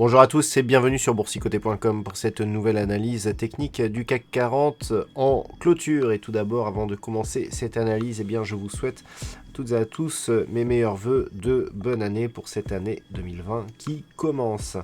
Bonjour à tous et bienvenue sur boursicoté.com pour cette nouvelle analyse technique du CAC 40 en clôture. Et tout d'abord, avant de commencer cette analyse, je vous souhaite toutes et à tous mes meilleurs vœux de bonne année pour cette année 2020 qui commence.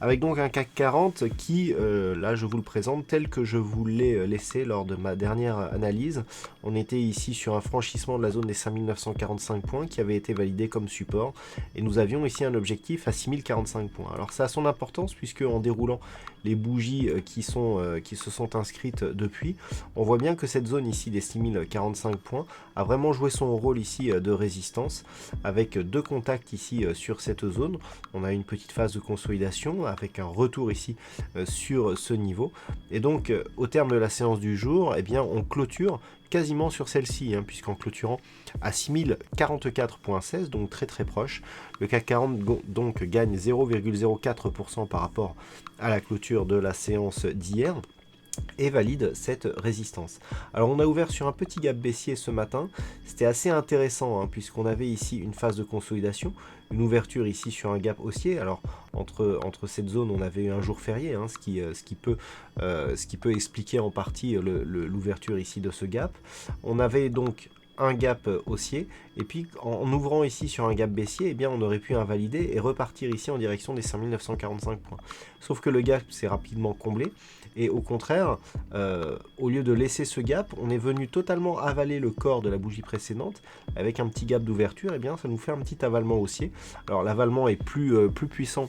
Avec donc un CAC 40 qui, là je vous le présente tel que je vous l'ai laissé lors de ma dernière analyse. On était ici sur un franchissement de la zone des 5945 points qui avait été validé comme support. Et nous avions ici un objectif à 6045 points. Alors ça a son importance puisque en déroulant les bougies qui se sont inscrites depuis, on voit bien que cette zone ici des 6045 points a vraiment joué son rôle ici de résistance avec deux contacts ici sur cette zone. On a une petite phase de consolidation avec un retour ici sur ce niveau. Et donc au terme de la séance du jour, on clôture quasiment sur celle-ci, puisqu'en clôturant à 6044.16, donc très très proche, le CAC 40 donc gagne 0,04% par rapport à la clôture de la séance d'hier et valide cette résistance. Alors on a ouvert sur un petit gap baissier ce matin, c'était assez intéressant puisqu'on avait ici une phase de consolidation, une ouverture ici sur un gap haussier. Alors entre cette zone on avait eu un jour férié, ce qui peut expliquer en partie l'ouverture ici de ce gap. On avait donc un gap haussier et puis en ouvrant ici sur un gap baissier, on aurait pu invalider et repartir ici en direction des 5945 points. Sauf que le gap s'est rapidement comblé et au contraire, au lieu de laisser ce gap, on est venu totalement avaler le corps de la bougie précédente avec un petit gap d'ouverture. Ça nous fait un petit avalement haussier. Alors l'avalement est plus puissant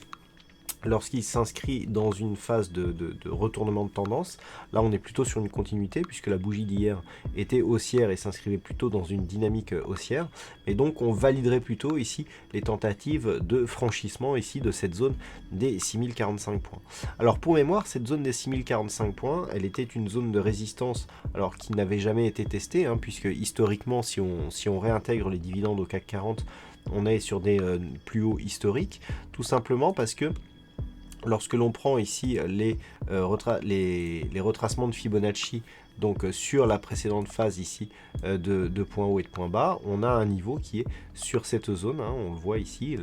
lorsqu'il s'inscrit dans une phase de retournement de tendance. Là on est plutôt sur une continuité puisque la bougie d'hier était haussière et s'inscrivait plutôt dans une dynamique haussière, et donc on validerait plutôt ici les tentatives de franchissement ici de cette zone des 6045 points. Alors pour mémoire, cette zone des 6045 points, elle était une zone de résistance alors qui n'avait jamais été testée, puisque historiquement si on réintègre les dividendes au CAC 40, on est sur des plus hauts historiques, tout simplement parce que lorsque l'on prend ici les retracements de Fibonacci, donc sur la précédente phase ici de points hauts et de points bas, on a un niveau qui est sur cette zone, on le voit ici,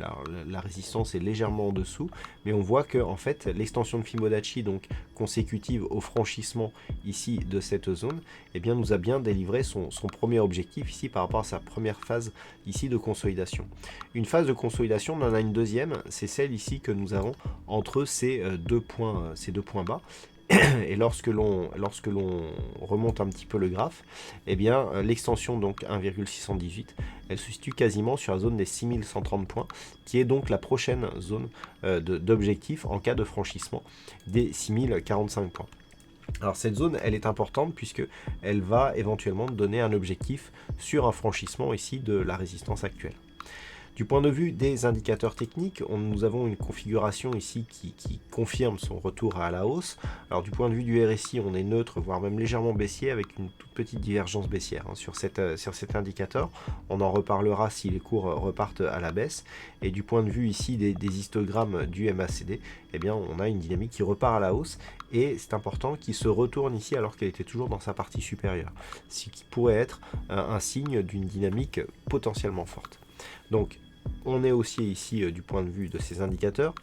la résistance est légèrement en dessous, mais on voit que en fait l'extension de Fibonacci, donc consécutive au franchissement ici de cette zone, nous a bien délivré son premier objectif ici par rapport à sa première phase ici de consolidation. Une phase de consolidation, on en a une deuxième, c'est celle ici que nous avons entre ces deux points bas. Et lorsque l'on remonte un petit peu le graphe, l'extension donc 1,618, elle se situe quasiment sur la zone des 6130 points, qui est donc la prochaine zone d'objectif en cas de franchissement des 6045 points. Alors cette zone, elle est importante puisque elle va éventuellement donner un objectif sur un franchissement ici de la résistance actuelle. Du point de vue des indicateurs techniques, nous avons une configuration ici qui confirme son retour à la hausse. Alors du point de vue du RSI, on est neutre, voire même légèrement baissier avec une toute petite divergence baissière sur cet indicateur. On en reparlera si les cours repartent à la baisse. Et du point de vue ici des histogrammes du MACD, on a une dynamique qui repart à la hausse et c'est important qu'il se retourne ici alors qu'elle était toujours dans sa partie supérieure, ce qui pourrait être un signe d'une dynamique potentiellement forte. Donc on est haussier ici du point de vue de ces indicateurs.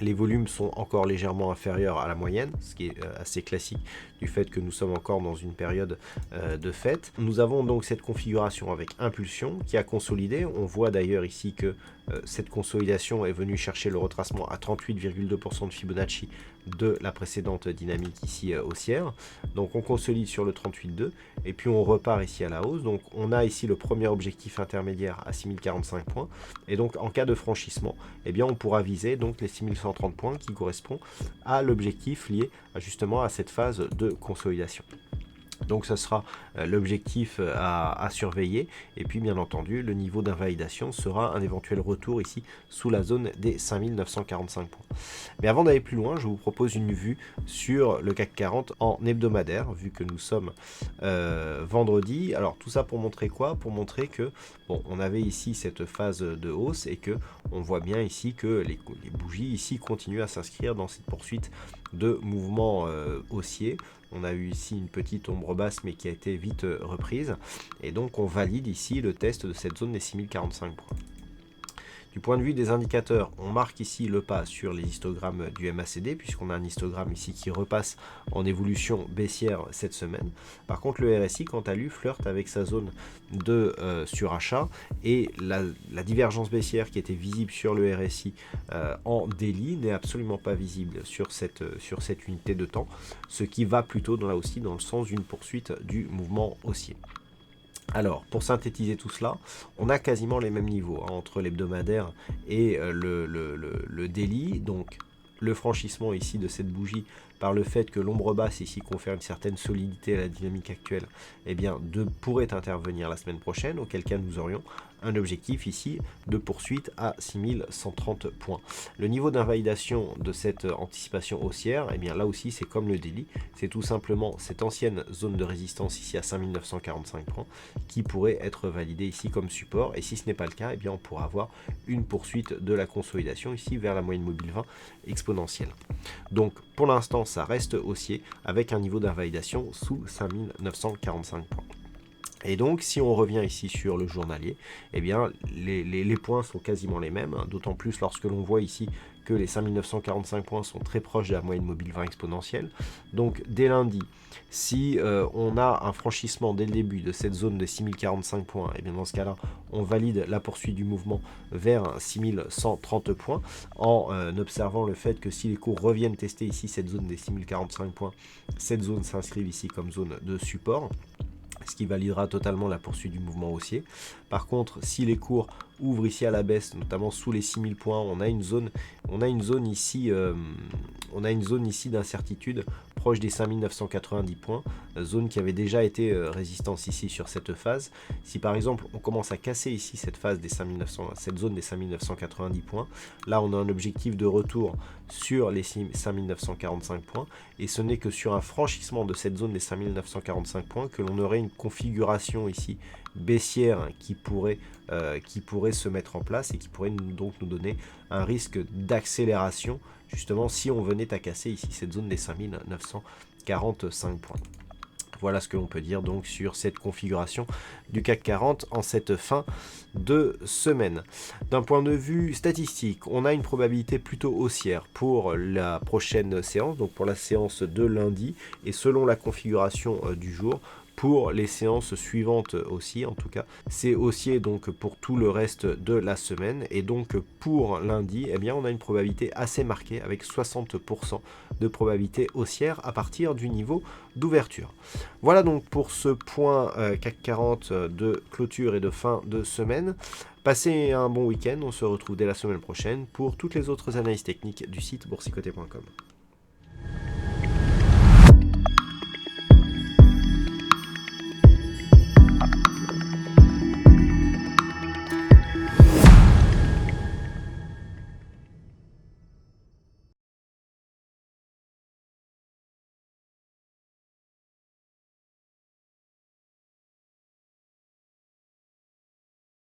Les volumes sont encore légèrement inférieurs à la moyenne, ce qui est assez classique du fait que nous sommes encore dans une période de fête. Nous avons donc cette configuration avec impulsion qui a consolidé. On voit d'ailleurs ici que cette consolidation est venue chercher le retracement à 38,2% de Fibonacci de la précédente dynamique ici haussière. Donc on consolide sur le 38,2 et puis on repart ici à la hausse. Donc on a ici le premier objectif intermédiaire à 6045 points et donc en cas de franchissement, on pourra viser donc les 6130 points qui correspond à l'objectif lié justement à cette phase de consolidation. Donc ça sera l'objectif à surveiller, et puis bien entendu le niveau d'invalidation sera un éventuel retour ici sous la zone des 5945 points. Mais avant d'aller plus loin, je vous propose une vue sur le CAC 40 en hebdomadaire, vu que nous sommes vendredi. Alors tout ça pour montrer quoi? Pour montrer que on avait ici cette phase de hausse et que on voit bien ici que les bougies ici continuent à s'inscrire dans cette poursuite de mouvements haussiers. On a eu ici une petite ombre basse mais qui a été vite reprise, et donc on valide ici le test de cette zone des 6045 points. Du point de vue des indicateurs, on marque ici le pas sur les histogrammes du MACD, puisqu'on a un histogramme ici qui repasse en évolution baissière cette semaine. Par contre, le RSI, quant à lui, flirte avec sa zone de surachat, et la divergence baissière qui était visible sur le RSI en daily n'est absolument pas visible sur cette unité de temps, ce qui va plutôt là aussi dans le sens d'une poursuite du mouvement haussier. Alors, pour synthétiser tout cela, on a quasiment les mêmes niveaux entre l'hebdomadaire et le daily. Donc, le franchissement ici de cette bougie par le fait que l'ombre basse ici confère une certaine solidité à la dynamique actuelle, eh bien, pourrait intervenir la semaine prochaine, auquel cas nous aurions un objectif ici de poursuite à 6130 points. Le niveau d'invalidation de cette anticipation haussière, eh bien là aussi c'est comme le daily, c'est tout simplement cette ancienne zone de résistance ici à 5945 points qui pourrait être validée ici comme support, et si ce n'est pas le cas, eh bien on pourra avoir une poursuite de la consolidation ici vers la moyenne mobile 20 exponentielle. Donc pour l'instant ça reste haussier avec un niveau d'invalidation sous 5945 points. Et donc, si on revient ici sur le journalier, eh bien, les points sont quasiment les mêmes, hein, d'autant plus lorsque l'on voit ici que les 5945 points sont très proches de la moyenne mobile 20 exponentielle. Donc, dès lundi, si on a un franchissement dès le début de cette zone de 6045 points, et bien dans ce cas-là, on valide la poursuite du mouvement vers 6130 points, en observant le fait que si les cours reviennent tester ici cette zone des 6045 points, cette zone s'inscrive ici comme zone de support, ce qui validera totalement la poursuite du mouvement haussier. Par contre, si les cours ouvrent ici à la baisse, notamment sous les 6000 points, on a une zone ici d'incertitude proche des 5990 points, zone qui avait déjà été résistance ici sur cette phase. Si par exemple on commence à casser ici cette phase des cette zone des 5990 points, là on a un objectif de retour sur les 5945 points, et ce n'est que sur un franchissement de cette zone des 5945 points que l'on aurait une configuration ici baissière qui pourrait se mettre en place et qui pourrait donc nous donner un risque d'accélération justement si on venait à casser ici cette zone des 5945 points. Voilà ce que l'on peut dire donc sur cette configuration du CAC 40 en cette fin de semaine. D'un point de vue statistique, on a une probabilité plutôt haussière pour la prochaine séance, donc pour la séance de lundi, et selon la configuration du jour, pour les séances suivantes aussi, en tout cas c'est haussier donc pour tout le reste de la semaine, et donc pour lundi, eh bien on a une probabilité assez marquée avec 60% de probabilité haussière à partir du niveau d'ouverture. Voilà donc pour ce point CAC 40 de clôture et de fin de semaine. Passez un bon week-end, on se retrouve dès la semaine prochaine pour toutes les autres analyses techniques du site boursicoté.com.